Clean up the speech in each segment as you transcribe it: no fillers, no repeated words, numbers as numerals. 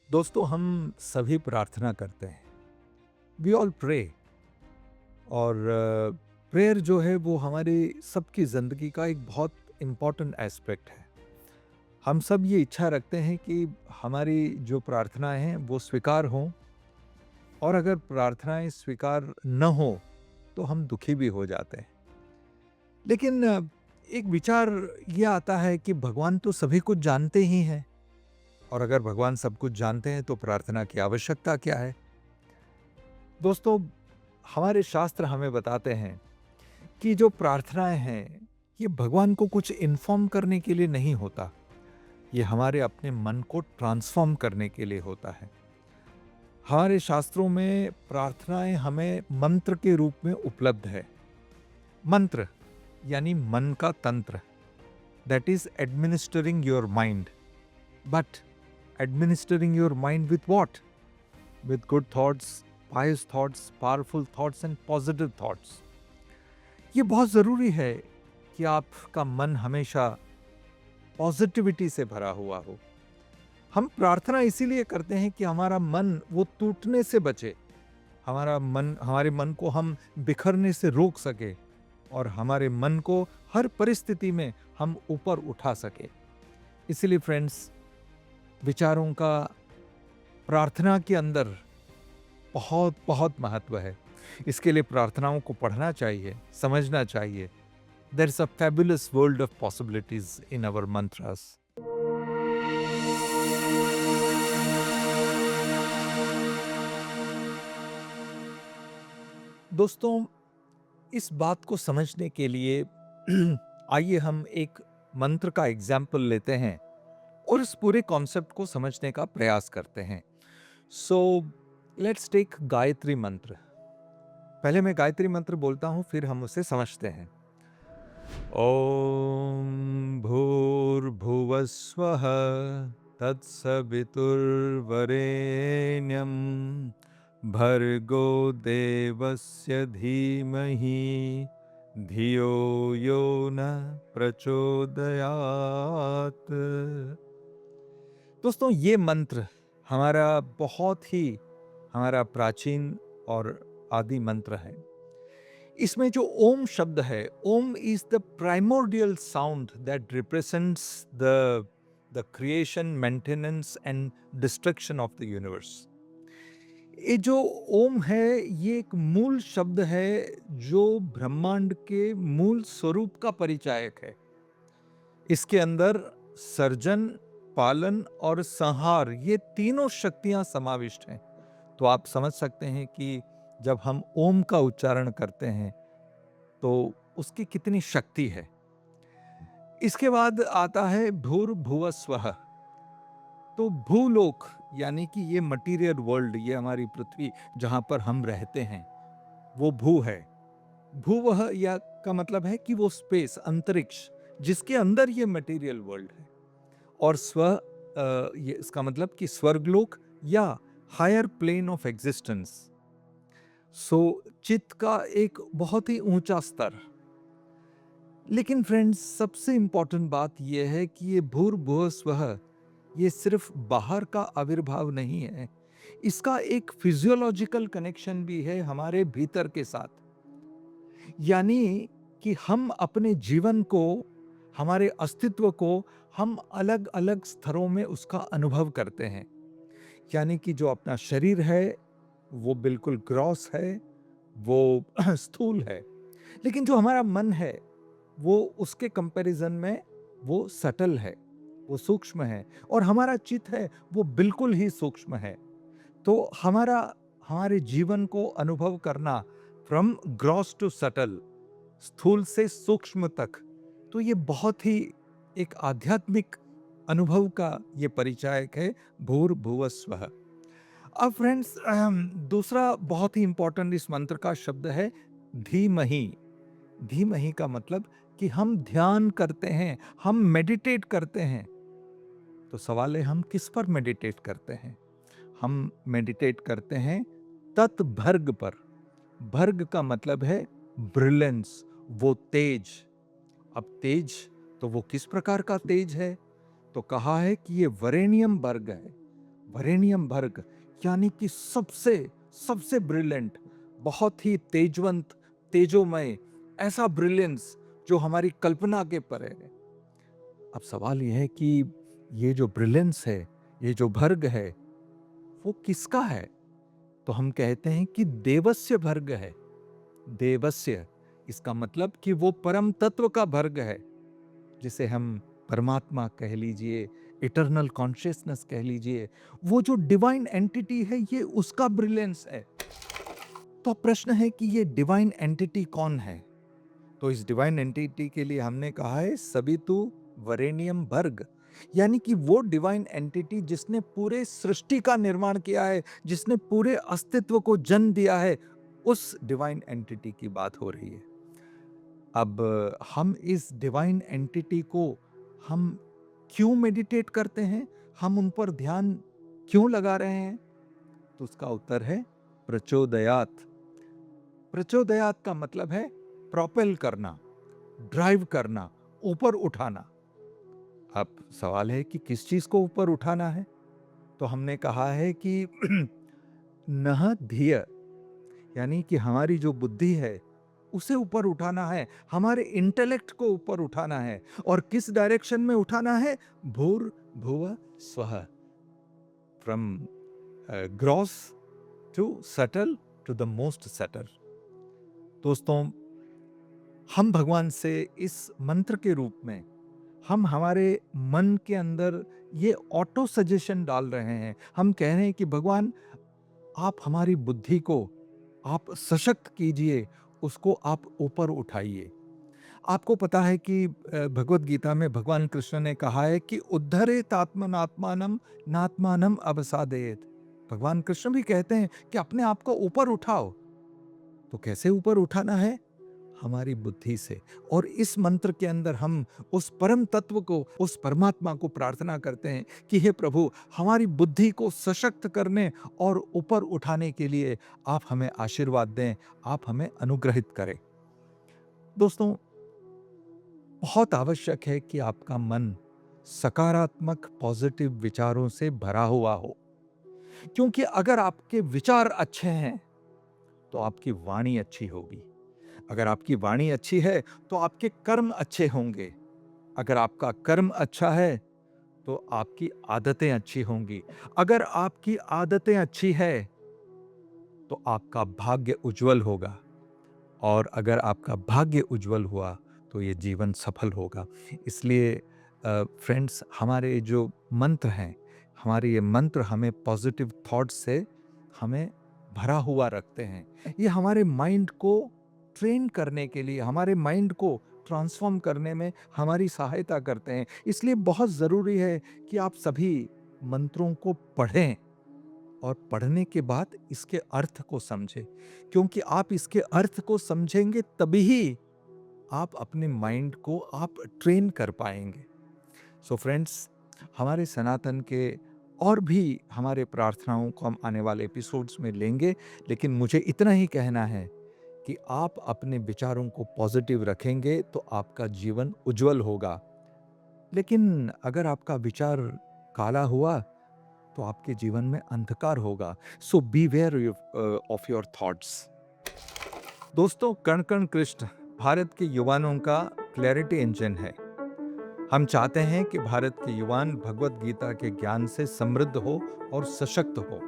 दोस्तों, हम सभी प्रार्थना करते हैं। We all pray. और प्रेयर जो है वो हमारी सबकी ज़िंदगी का एक बहुत इम्पॉर्टेंट एस्पेक्ट है। हम सब ये इच्छा रखते हैं कि हमारी जो प्रार्थनाएं हैं वो स्वीकार हों, और अगर प्रार्थनाएं स्वीकार न हो तो हम दुखी भी हो जाते हैं। लेकिन एक विचार ये आता है कि भगवान तो सभी कुछ जानते ही हैं, और अगर भगवान सब कुछ जानते हैं तो प्रार्थना की आवश्यकता क्या है। दोस्तों, हमारे शास्त्र हमें बताते हैं कि जो प्रार्थनाएं हैं ये भगवान को कुछ इन्फॉर्म करने के लिए नहीं होता, ये हमारे अपने मन को ट्रांसफॉर्म करने के लिए होता है। हमारे शास्त्रों में प्रार्थनाएं हमें मंत्र के रूप में उपलब्ध है। मंत्र यानी मन का तंत्र, that is administering your mind. But administering your mind with what? With good thoughts, pious thoughts, powerful thoughts and positive thoughts. ये बहुत ज़रूरी है कि आपका मन हमेशा पॉजिटिविटी से भरा हुआ हो। हम प्रार्थना इसीलिए करते हैं कि हमारा मन वो टूटने से बचे, हमारे मन को हम बिखरने से रोक सके, और हमारे मन को हर परिस्थिति में हम ऊपर उठा सके। इसीलिए फ्रेंड्स, विचारों का प्रार्थना के अंदर बहुत बहुत महत्व है। इसके लिए प्रार्थनाओं को पढ़ना चाहिए, समझना चाहिए। There is a fabulous world of possibilities in our mantras. दोस्तों, इस बात को समझने के लिए आइए हम एक मंत्र का एग्जाम्पल लेते हैं और इस पूरे कॉन्सेप्ट को समझने का प्रयास करते हैं। सो लेट्स टेक गायत्री मंत्र। पहले मैं गायत्री मंत्र बोलता हूं, फिर हम उसे समझते हैं। ओम भूर्भुवस्वः तत्सवितुर्वरेण्यं भर्गो देवस्य धीमहि धियो यो न प्रचोदयात्। दोस्तों, ये मंत्र हमारा प्राचीन और आदि मंत्र है। इसमें जो ओम शब्द है, Om is the primordial sound that represents the creation, maintenance and destruction of the universe. ये जो ओम है ये एक मूल शब्द है जो ब्रह्मांड के मूल स्वरूप का परिचायक है। इसके अंदर सर्जन, पालन और संहार, ये तीनों शक्तियां समाविष्ट हैं। तो आप समझ सकते हैं कि जब हम ओम का उच्चारण करते हैं तो उसकी कितनी शक्ति है। इसके बाद आता है भूर्भुवः स्वः। तो भूलोक यानी कि ये मटीरियल वर्ल्ड, ये हमारी पृथ्वी जहां पर हम रहते हैं, वो भू है। भूवः या का मतलब है कि वो स्पेस, अंतरिक्ष, जिसके अंदर ये मटीरियल वर्ल्ड है। और स्व ये इसका मतलब कि स्वर्गलोक या हायर प्लेन ऑफ एग्जिस्टेंस। सो चित्त का एक बहुत ही ऊंचा स्तर। लेकिन फ्रेंड्स, सबसे इंपॉर्टेंट बात यह है कि ये भूर्भुवः स्वः ये सिर्फ बाहर का आविर्भाव नहीं है, इसका एक फिजियोलॉजिकल कनेक्शन भी है हमारे भीतर के साथ। यानी कि हम अपने जीवन को, हमारे अस्तित्व को हम अलग अलग स्तरों में उसका अनुभव करते हैं। यानी कि जो अपना शरीर है वो बिल्कुल ग्रॉस है, वो स्थूल है। लेकिन जो हमारा मन है वो उसके कंपैरिजन में वो सटल है, वो सूक्ष्म है। और हमारा चित्त है वो बिल्कुल ही सूक्ष्म है। तो हमारे जीवन को अनुभव करना फ्रॉम ग्रॉस टू सटल, स्थूल से सूक्ष्म तक, तो ये बहुत ही एक आध्यात्मिक अनुभव का ये परिचायक है भूर्भुवः स्वः। अब फ्रेंड्स, दूसरा बहुत ही इंपॉर्टेंट इस मंत्र का शब्द है धीमहि। धीमहि का मतलब कि हम ध्यान करते हैं, हम मेडिटेट करते हैं। तो सवाल है, हम किस पर मेडिटेट करते हैं? हम मेडिटेट करते हैं तत्भर्ग पर। भर्ग का मतलब है ब्रिलियंस, वो तेज। अब तेज, तो वो किस प्रकार का तेज है? तो कहा है कि ये वरेनियम वर्ग है। वरेनियम वर्ग यानी कि सबसे सबसे ब्रिलियंट, बहुत ही तेजवंत, तेजोमय, ऐसा ब्रिलियंस जो हमारी कल्पना के परे है। अब सवाल यह है कि ये जो ब्रिलियंस है, ये जो भर्ग है, वो किसका है? तो हम कहते हैं कि देवस्य भर्ग है। देवस्य, इसका मतलब कि वो परम तत्व का भर्ग है, जिसे हम परमात्मा कह लीजिए, इटर्नल कॉन्शियसनेस कह लीजिए, वो जो डिवाइन एंटिटी है, ये उसका ब्रिलियंस है। तो प्रश्न है कि ये डिवाइन एंटिटी कौन है? तो इस डिवाइन एंटिटी के लिए हमने कहा है सवितु वरेनियम वर्ग, यानी कि वो डिवाइन एंटिटी जिसने पूरे सृष्टि का निर्माण किया है, जिसने पूरे अस्तित्व को जन्म दिया है, उस डिवाइन एंटिटी की बात हो रही है। अब हम इस डिवाइन एंटिटी को हम क्यों मेडिटेट करते हैं, हम उन पर ध्यान क्यों लगा रहे हैं? तो उसका उत्तर है प्रचोदयात। प्रचोदयात का मतलब है प्रोपेल करना, ड्राइव करना, ऊपर उठाना। अब सवाल है कि किस चीज को ऊपर उठाना है? तो हमने कहा है कि नह धिय, यानी कि हमारी जो बुद्धि है उसे ऊपर उठाना है, हमारे इंटेलेक्ट को ऊपर उठाना है। और किस डायरेक्शन में उठाना है? भूर भुव स्वः, from gross to subtle to the most subtle. दोस्तों, हम भगवान से इस मंत्र के रूप में हम हमारे मन के अंदर ये ऑटो सजेशन डाल रहे हैं। हम कह रहे हैं कि भगवान, आप हमारी बुद्धि को आप सशक्त कीजिए, उसको आप ऊपर उठाइए। आपको पता है कि भगवत गीता में भगवान कृष्ण ने कहा है कि उद्धरेत आत्मनात्मानम नात्मानम अवसादेत। भगवान कृष्ण भी कहते हैं कि अपने आप को ऊपर उठाओ। तो कैसे ऊपर उठाना है? हमारी बुद्धि से। और इस मंत्र के अंदर हम उस परम तत्व को, उस परमात्मा को प्रार्थना करते हैं कि हे प्रभु, हमारी बुद्धि को सशक्त करने और ऊपर उठाने के लिए आप हमें आशीर्वाद दें, आप हमें अनुग्रहित करें। दोस्तों, बहुत आवश्यक है कि आपका मन सकारात्मक पॉजिटिव विचारों से भरा हुआ हो, क्योंकि अगर आपके विचार अच्छे हैं तो आपकी वाणी अच्छी होगी। अगर आपकी वाणी अच्छी है तो आपके कर्म अच्छे होंगे। अगर आपका कर्म अच्छा है तो आपकी आदतें अच्छी होंगी। अगर आपकी आदतें अच्छी है तो आपका भाग्य उज्जवल होगा। और अगर आपका भाग्य उज्जवल हुआ तो ये जीवन सफल होगा। इसलिए फ्रेंड्स, हमारे जो मंत्र हैं, हमारे ये मंत्र हमें पॉजिटिव थॉट्स से हमें भरा हुआ रखते हैं। ये हमारे माइंड को ट्रेन करने के लिए, हमारे माइंड को ट्रांसफॉर्म करने में हमारी सहायता करते हैं। इसलिए बहुत ज़रूरी है कि आप सभी मंत्रों को पढ़ें और पढ़ने के बाद इसके अर्थ को समझें, क्योंकि आप इसके अर्थ को समझेंगे तभी ही आप अपने माइंड को आप ट्रेन कर पाएंगे। सो फ्रेंड्स, हमारे सनातन के और भी हमारे प्रार्थनाओं को हम आने वाले एपिसोड्स में लेंगे, लेकिन मुझे इतना ही कहना है कि आप अपने विचारों को पॉजिटिव रखेंगे तो आपका जीवन उज्जवल होगा। लेकिन अगर आपका विचार काला हुआ तो आपके जीवन में अंधकार होगा। सो बीवेयर ऑफ योर थॉट्स। दोस्तों, कण कण कृष्ण भारत के युवाओं का क्लैरिटी इंजन है। हम चाहते हैं कि भारत के युवान भगवत गीता के ज्ञान से समृद्ध हो और सशक्त हो।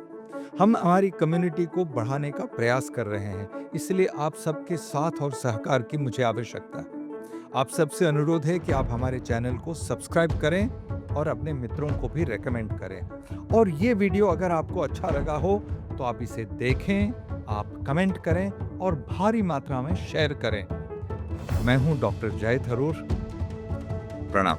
हम हमारी कम्युनिटी को बढ़ाने का प्रयास कर रहे हैं, इसलिए आप सबके साथ और सहकार की मुझे आवश्यकता है। आप सबसे अनुरोध है कि आप हमारे चैनल को सब्सक्राइब करें और अपने मित्रों को भी रेकमेंड करें। और ये वीडियो अगर आपको अच्छा लगा हो तो आप इसे देखें, आप कमेंट करें और भारी मात्रा में शेयर करें। मैं हूं डॉक्टर जय थरूर। प्रणाम।